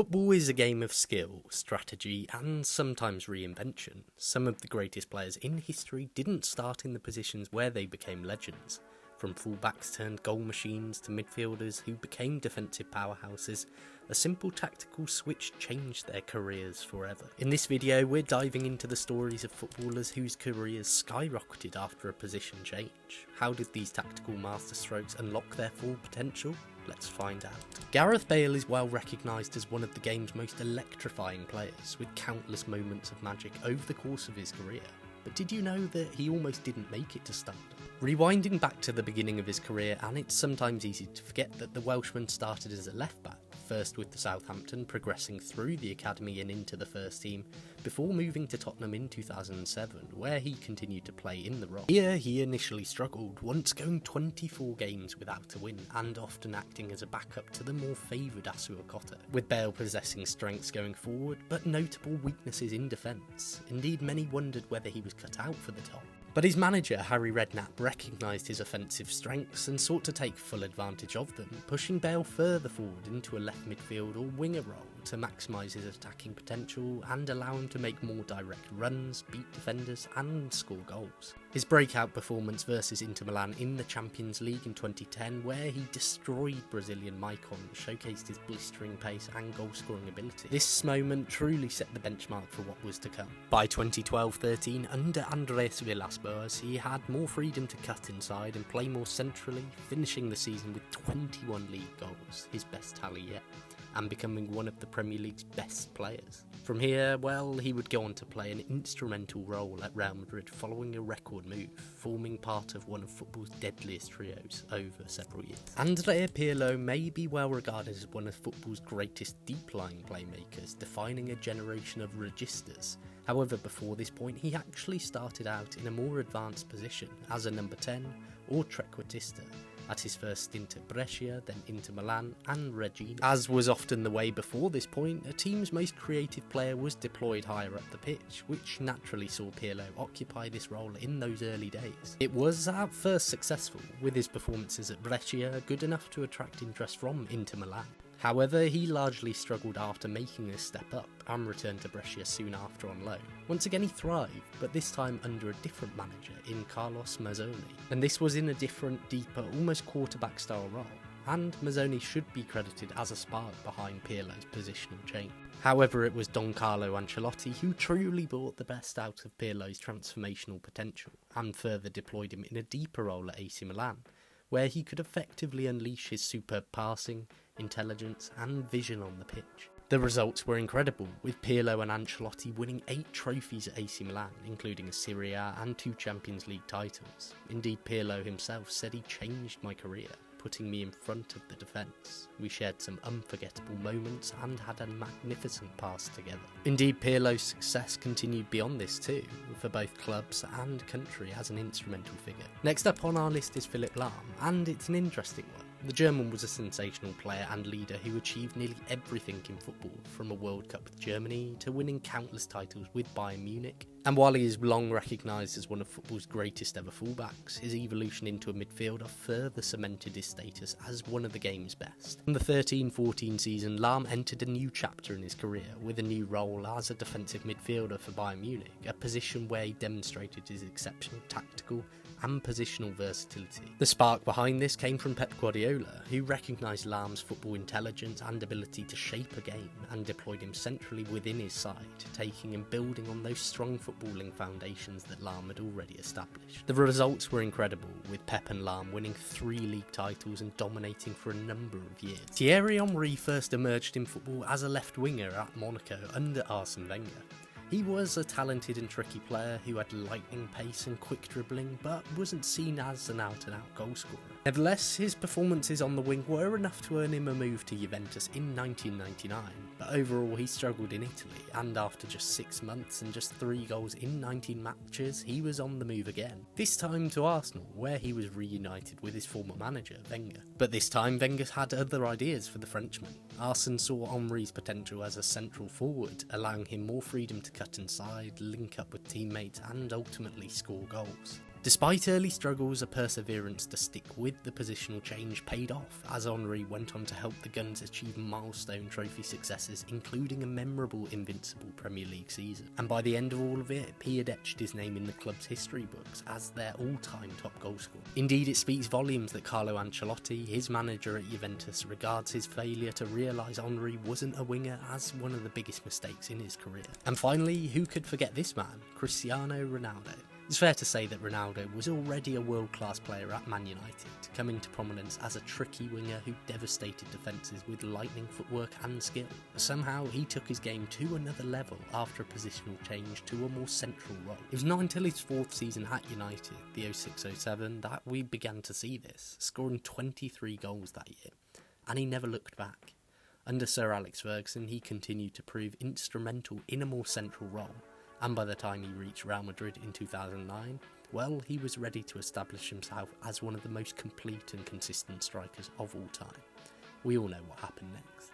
Football is a game of skill, strategy, and sometimes reinvention. Some of the greatest players in history didn't start in the positions where they became legends. From fullbacks turned goal machines to midfielders who became defensive powerhouses, a simple tactical switch changed their careers forever. In this video, we're diving into the stories of footballers whose careers skyrocketed after a position change. How did these tactical masterstrokes unlock their full potential? Let's find out. Gareth Bale is well recognised as one of the game's most electrifying players, with countless moments of magic over the course of his career. But did you know that he almost didn't make it to stardom? Rewinding back to the beginning of his career, and it's sometimes easy to forget that the Welshman started as a left-back, first with the Southampton, progressing through the academy and into the first team, before moving to Tottenham in 2007, where he continued to play in the role. Here he initially struggled, once going 24 games without a win, and often acting as a backup to the more favoured Asuakota, with Bale possessing strengths going forward, but notable weaknesses in defence. Indeed, many wondered whether he was cut out for the top. But his manager, Harry Redknapp, recognised his offensive strengths and sought to take full advantage of them, pushing Bale further forward into a left midfield or winger role to maximise his attacking potential and allow him to make more direct runs, beat defenders and score goals. His breakout performance versus Inter Milan in the Champions League in 2010, where he destroyed Brazilian Maicon, showcased his blistering pace and goal-scoring ability. This moment truly set the benchmark for what was to come. By 2012-13, under Andrea Pirlo, he had more freedom to cut inside and play more centrally, finishing the season with 21 league goals, his best tally yet, and becoming one of the Premier League's best players. From here, well, he would go on to play an instrumental role at Real Madrid following a record move, forming part of one of football's deadliest trios over several years. Andrea Pirlo may be well regarded as one of football's greatest deep-lying playmakers, defining a generation of registers. However, before this point, he actually started out in a more advanced position as a number 10 or trequartista, at his first stint at Brescia, then Inter Milan and Regina. As was often the way before this point, a team's most creative player was deployed higher up the pitch, which naturally saw Pirlo occupy this role in those early days. It was at first successful, with his performances at Brescia good enough to attract interest from Inter Milan. However, he largely struggled after making this step up and returned to Brescia soon after on loan. Once again he thrived, but this time under a different manager in Carlos Mazzoni. And this was in a different, deeper, almost quarterback style role, and Mazzoni should be credited as a spark behind Pirlo's positional change. However, it was Don Carlo Ancelotti who truly brought the best out of Pirlo's transformational potential, and further deployed him in a deeper role at AC Milan, where he could effectively unleash his superb passing, intelligence and vision on the pitch. The results were incredible, with Pirlo and Ancelotti winning 8 trophies at AC Milan, including a Serie A and 2 Champions League titles. Indeed, Pirlo himself said he changed my career, putting me in front of the defence. We shared some unforgettable moments and had a magnificent past together. Indeed, Pirlo's success continued beyond this too, for both clubs and country as an instrumental figure. Next up on our list is Philipp Lahm, and it's an interesting one. The German was a sensational player and leader who achieved nearly everything in football, from a World Cup with Germany to winning countless titles with Bayern Munich. And while he is long recognised as one of football's greatest ever fullbacks, his evolution into a midfielder further cemented his status as one of the game's best. In the 13-14 season, Lahm entered a new chapter in his career with a new role as a defensive midfielder for Bayern Munich, a position where he demonstrated his exceptional tactical and positional versatility. The spark behind this came from Pep Guardiola, who recognised Lahm's football intelligence and ability to shape a game and deployed him centrally within his side, taking and building on those strong footballing foundations that Lahm had already established. The results were incredible, with Pep and Lahm winning 3 league titles and dominating for a number of years. Thierry Henry first emerged in football as a left winger at Monaco under Arsene Wenger. He was a talented and tricky player who had lightning pace and quick dribbling, but wasn't seen as an out-and-out goalscorer. Nevertheless, his performances on the wing were enough to earn him a move to Juventus in 1999, but overall he struggled in Italy, and after just 6 months and just 3 goals in 19 matches, he was on the move again. This time to Arsenal, where he was reunited with his former manager, Wenger. But this time Wenger had other ideas for the Frenchman. Arsene saw Henry's potential as a central forward, allowing him more freedom to cut inside, link up with teammates and ultimately score goals. Despite early struggles, a perseverance to stick with the positional change paid off, as Henry went on to help the Guns achieve milestone trophy successes, including a memorable Invincible Premier League season. And by the end of all of it, he had etched his name in the club's history books as their all-time top goalscorer. Indeed, it speaks volumes that Carlo Ancelotti, his manager at Juventus, regards his failure to realise Henry wasn't a winger as one of the biggest mistakes in his career. And finally, who could forget this man, Cristiano Ronaldo? It's fair to say that Ronaldo was already a world-class player at Man United, coming to prominence as a tricky winger who devastated defences with lightning footwork and skill. But somehow he took his game to another level after a positional change to a more central role. It was not until his fourth season at United, the 06-07, that we began to see this, scoring 23 goals that year, and he never looked back. Under Sir Alex Ferguson, he continued to prove instrumental in a more central role, and by the time he reached Real Madrid in 2009, well, he was ready to establish himself as one of the most complete and consistent strikers of all time. We all know what happened next.